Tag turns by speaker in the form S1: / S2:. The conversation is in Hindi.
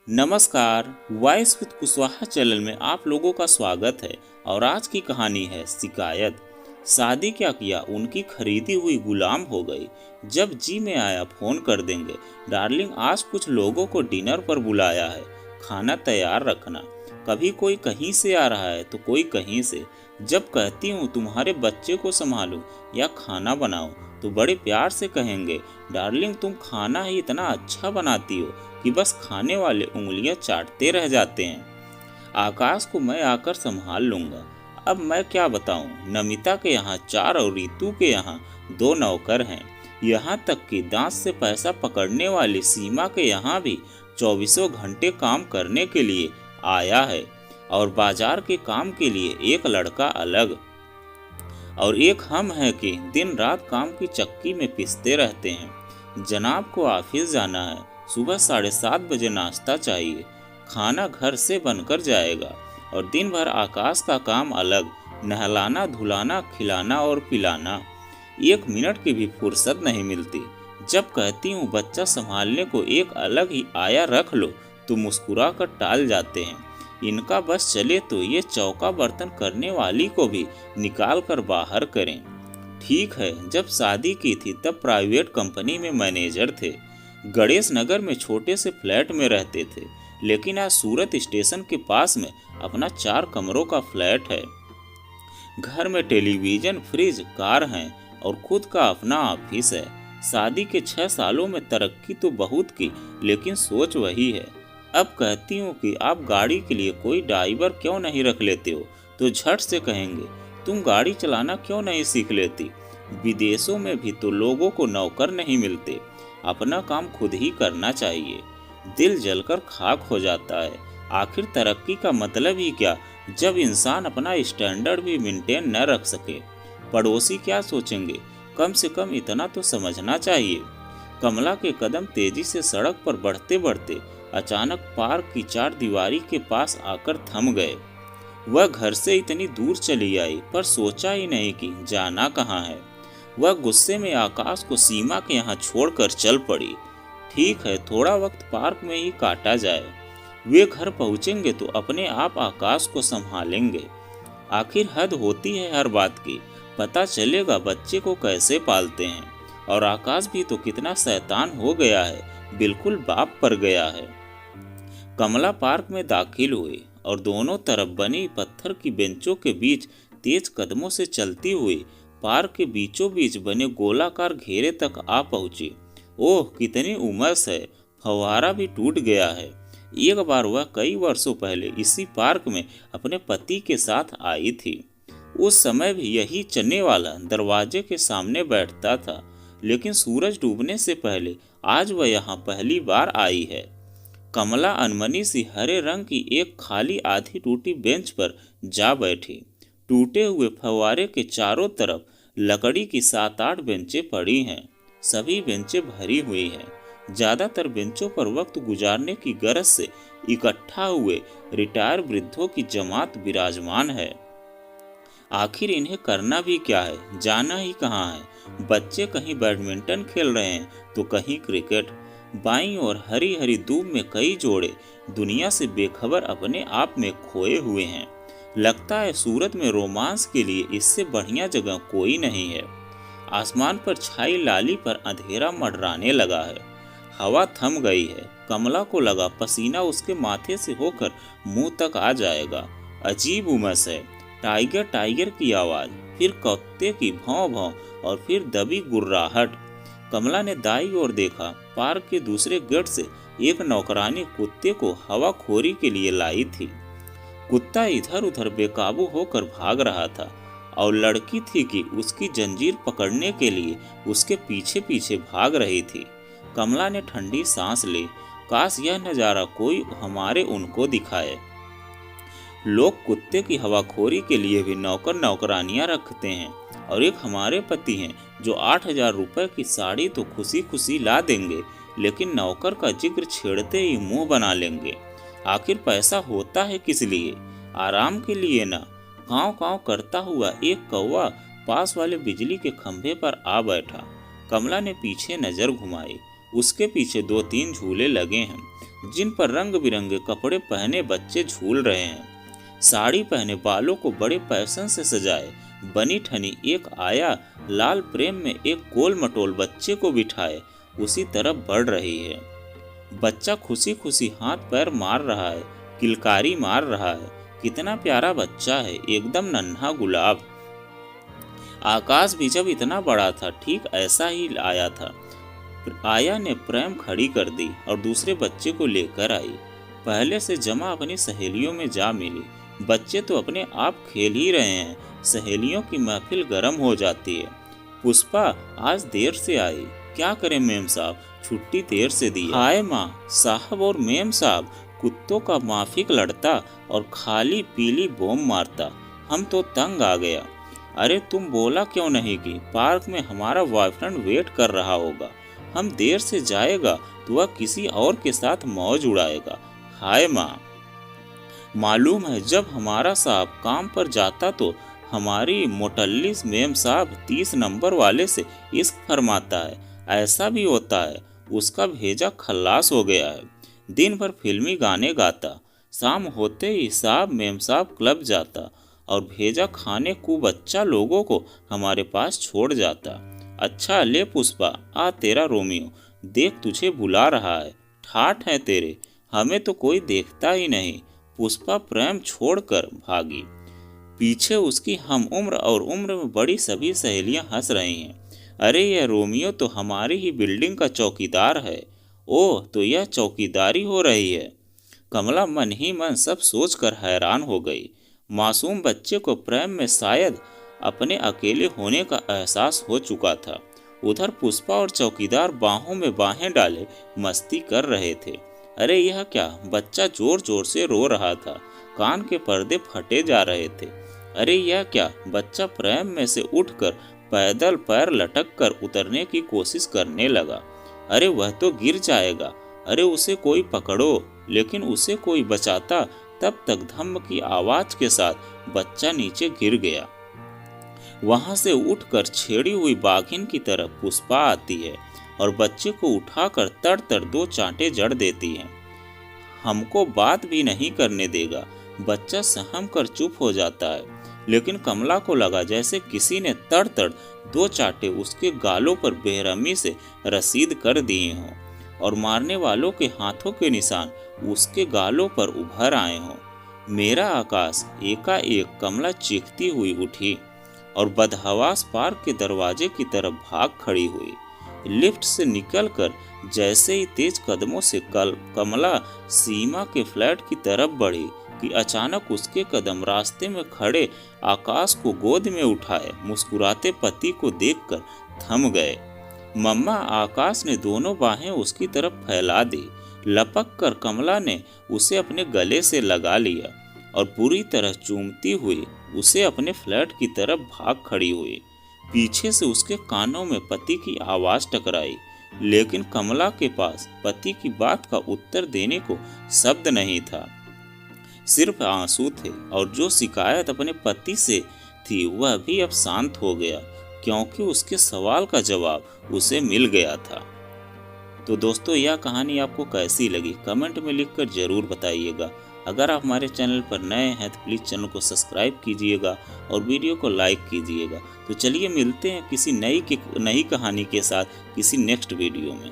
S1: नमस्कार। वॉइस विद कुशवाहा चैनल में आप लोगों का स्वागत है। और आज की कहानी है शिकायत। शादी क्या किया, उनकी खरीदी हुई गुलाम हो गई। जब जी में आया फोन कर देंगे। डार्लिंग, आज कुछ लोगों को डिनर पर बुलाया है, खाना तैयार रखना। कभी कोई कहीं से आ रहा है तो कोई कहीं से। जब कहती हूँ तुम्हारे बच्चे को संभालो या खाना बनाओ तो बड़े प्यार से कहेंगे, डार्लिंग तुम खाना ही इतना अच्छा बनाती हो कि बस खाने वाले उंगलियां चाटते रह जाते हैं। आकाश को मैं आकर संभाल लूंगा। अब मैं क्या बताऊं, नमिता के यहाँ 4 और रितु के यहाँ 2 नौकर हैं। यहाँ तक कि दांत से पैसा पकड़ने वाली सीमा के यहाँ भी 24 घंटे काम करने के लिए आया है। और बाजार के काम के लिए एक लड़का अलग और एक हम हैं कि दिन रात काम की चक्की में पिसते रहते हैं। जनाब को ऑफिस जाना है, सुबह 7:30 बजे नाश्ता चाहिए, खाना घर से बनकर जाएगा। और दिन भर आकाश का काम अलग, नहलाना धुलाना खिलाना और पिलाना। 1 मिनट की भी फुर्सत नहीं मिलती। जब कहती हूँ बच्चा संभालने को एक अलग ही आया रख लो तो मुस्कुरा कर टाल जाते हैं। इनका बस चले तो ये चौका बर्तन करने वाली को भी निकाल कर बाहर करें। ठीक है, जब शादी की थी तब प्राइवेट कंपनी में मैनेजर थे। गणेश नगर में छोटे से फ्लैट में रहते थे, लेकिन आज सूरत स्टेशन के पास में अपना 4 कमरों का फ्लैट है। घर में टेलीविजन, फ्रिज, कार हैं और खुद का अपना ऑफिस है। शादी के 6 सालों में तरक्की तो बहुत की, लेकिन सोच वही है। अब कहती हूँ कि आप गाड़ी के लिए कोई ड्राइवर क्यों नहीं रख लेते हो तो झट से कहेंगे, तुम गाड़ी चलाना क्यों नहीं सीख लेती। विदेशों में भी तो लोगों को नौकर नहीं मिलते, अपना काम खुद ही करना चाहिए। दिल जलकर खाक हो जाता है। आखिर तरक्की का मतलब ही क्या जब इंसान अपना स्टैंडर्ड भी मेंटेन न रख सके। पड़ोसी क्या सोचेंगे, कम से कम इतना तो समझना चाहिए। कमला के कदम तेजी से सड़क पर बढ़ते बढ़ते अचानक पार्क की 4 दीवारी के पास आकर थम गए। वह घर से इतनी दूर चली आई पर सोचा ही नहीं कि जाना कहाँ है। वह गुस्से में आकाश को सीमा के यहाँ छोड़कर चल पड़ी। ठीक है, थोड़ा वक्त पार्क में ही काटा जाए। वे घर पहुँचेंगे तो अपने आप आकाश को संभालेंगे। आखिर हद होती है हर बात की। पता चलेगा बच्चे को कैसे पालते हैं। और आकाश भी तो कितना शैतान हो गया है, बिल्कुल बाप पर गया है। कमला पार्क में दाखिल हुई और दोनों तरफ बनी पत्थर की बेंचों के बीच तेज कदमों से चलती हुई पार्क के बीचों बीच बने गोलाकार घेरे तक आ पहुंची। ओह, कितनी उमस है, फव्वारा भी टूट गया है। एक बार वह कई वर्षों पहले इसी पार्क में अपने पति के साथ आई थी। उस समय भी यही चलने वाला दरवाजे के सामने बैठता था, लेकिन सूरज डूबने से पहले आज वह यहाँ पहली बार आई है। कमला अनमनी सी हरे रंग की एक खाली आधी टूटी बेंच पर जा बैठी। टूटे हुए फव्वारे के चारों तरफ लकड़ी की 7-8 बेंचें पड़ी हैं। सभी बेंचें भरी हुई हैं। ज्यादातर बेंचों पर वक्त गुजारने की गरज से इकट्ठा हुए रिटायर वृद्धों की जमात विराजमान है। आखिर इन्हें करना भी क्या है, जाना ही कहाँ है। बच्चे कहीं बैडमिंटन खेल रहे हैं तो कहीं क्रिकेट। बाईं ओर हरी हरी धूप में कई जोड़े दुनिया से बेखबर अपने आप में खोए हुए हैं। लगता है सूरत में रोमांस के लिए इससे बढ़िया जगह कोई नहीं है। आसमान पर छाई लाली पर अंधेरा मंडराने लगा है। हवा थम गई है। कमला को लगा पसीना उसके माथे से होकर मुंह तक आ जाएगा। अजीब उमस है। टाइगर टाइगर की आवाज, फिर कुत्ते की भौं भौं और फिर दबी गुर्राहट। कमला ने दाईं ओर देखा। पार्क के दूसरे गेट से एक नौकरानी कुत्ते को हवाखोरी के लिए लाई थी। कुत्ता इधर उधर बेकाबू होकर भाग रहा था और लड़की थी कि उसकी जंजीर पकड़ने के लिए उसके पीछे पीछे भाग रही थी। कमला ने ठंडी सांस ली। काश यह नजारा कोई हमारे उनको दिखाए। लोग कुत्ते की हवाखोरी के लिए भी नौकर नौकरानियां रखते हैं, और एक हमारे पति हैं जो 8,000 रुपए की साड़ी तो खुशी खुशी ला देंगे, लेकिन नौकर का जिक्र छेड़ते ही मुंह बना लेंगे। आखिर पैसा होता है किस लिए? आराम के लिए ना। कांव कांव करता हुआ एक कौवा पास वाले बिजली के खंभे पर आ बैठा। कमला ने पीछे नजर घुमाई। उसके पीछे 2-3 झूले लगे हैं जिन पर रंग बिरंगे कपड़े पहने बच्चे झूल रहे हैं। साड़ी पहने, बालों को बड़े पैसन से सजाए बनी ठनी एक आया लाल प्रेम में एक गोल मटोल बच्चे को बिठाए उसी तरफ बढ़ रही है। बच्चा खुशी खुशी हाथ पैर मार रहा है, किलकारी मार रहा है। कितना प्यारा बच्चा है, एकदम नन्हा गुलाब। आकाश भी जब इतना बड़ा था ठीक ऐसा ही आया था। आया ने प्रेम खड़ी कर दी और दूसरे बच्चे को लेकर आई। पहले से जमा अपनी सहेलियों में जा मिली। बच्चे तो अपने आप खेल ही रहे हैं, सहेलियों की महफिल गर्म हो जाती है। पुष्पा आज देर से आई, क्या करें मेम साहब, छुट्टी देर से दी। हाय माँ, साहब और मेम साहब कुत्तों का माफिक लड़ता और खाली पीली बॉम्ब मारता। हम तो तंग आ गया। अरे तुम बोला क्यों नहीं कि पार्क में हमारा बॉयफ्रेंड वेट कर रहा होगा, हम देर से जाएगा तो वह किसी और के साथ मौज उड़ाएगा। हाय माँ, मालूम है जब हमारा साहब काम पर जाता तो हमारी मोटल्लिस मेम साहब 30 नंबर वाले से इश्क फरमाता है। ऐसा भी होता है, उसका भेजा खल्लास हो गया है। दिन भर फिल्मी गाने गाता, शाम होते ही साहब मेम साहब क्लब जाता और भेजा खाने को बच्चा लोगों को हमारे पास छोड़ जाता। अच्छा ले पुष्पा, आ तेरा रोमियो देख तुझे बुला रहा है। ठाठ है तेरे, हमें तो कोई देखता ही नहीं। पुष्पा प्रेम छोड़कर भागी। पीछे उसकी हम उम्र और उम्र में बड़ी सभी सहेलियां हंस रही हैं। अरे यह रोमियो तो हमारी ही बिल्डिंग का चौकीदार है। ओह, तो यह चौकीदारी हो रही है। कमला मन ही मन सब सोचकर हैरान हो गई। मासूम बच्चे को प्रेम में शायद अपने अकेले होने का एहसास हो चुका था। उधर पुष्पा और चौकीदार बाहों में बाहें डाले मस्ती कर रहे थे। अरे यह क्या, बच्चा जोर जोर से रो रहा था, कान के पर्दे फटे जा रहे थे। अरे यह क्या, बच्चा प्रेम में से उठकर पैदल पैर लटक कर उतरने की कोशिश करने लगा। अरे वह तो गिर जाएगा, अरे उसे कोई पकड़ो। लेकिन उसे कोई बचाता तब तक धम्म की आवाज के साथ बच्चा नीचे गिर गया। वहां से उठकर छेड़ी हुई बाघिन की तरफ पुष्पा आती है और बच्चे को उठाकर तड़ तड़ 2 चांटे जड़ देती है। हमको बात भी नहीं करने देगा। बच्चा सहम कर चुप हो जाता है, लेकिन कमला को लगा जैसे किसी ने तड़ तड़ 2 चांटे उसके गालों पर बेरहमी से रसीद कर दिए हों और मारने वालों के हाथों के निशान उसके गालों पर उभर आए हों। मेरा आकाश, एकाएक कमला चीखती हुई उठी और बदहवास पार्क के दरवाजे की तरफ भाग खड़ी हुई। लिफ्ट से निकलकर जैसे ही तेज कदमों से कमला सीमा के फ्लैट की तरफ बढ़ी कि अचानक उसके कदम रास्ते में खड़े आकाश को गोद में उठाए मुस्कुराते पति को देखकर थम गए। मम्मा, आकाश ने दोनों बाहें उसकी तरफ फैला दी। लपक कर कमला ने उसे अपने गले से लगा लिया और पूरी तरह चूमती हुई उसे अपने फ्लैट की तरफ भाग खड़ी हुई। पीछे से उसके कानों में पति की आवाज टकराई, लेकिन कमला के पास पति की बात का उत्तर देने को शब्द नहीं था, सिर्फ आंसू थे। और जो शिकायत अपने पति से थी वह भी अब शांत हो गया, क्योंकि उसके सवाल का जवाब उसे मिल गया था। तो दोस्तों, यह कहानी आपको कैसी लगी कमेंट में लिखकर जरूर बताइएगा। अगर आप हमारे चैनल पर नए हैं तो प्लीज़ चैनल को सब्सक्राइब कीजिएगा और वीडियो को लाइक कीजिएगा। तो चलिए मिलते हैं किसी नई कहानी के साथ किसी नेक्स्ट वीडियो में।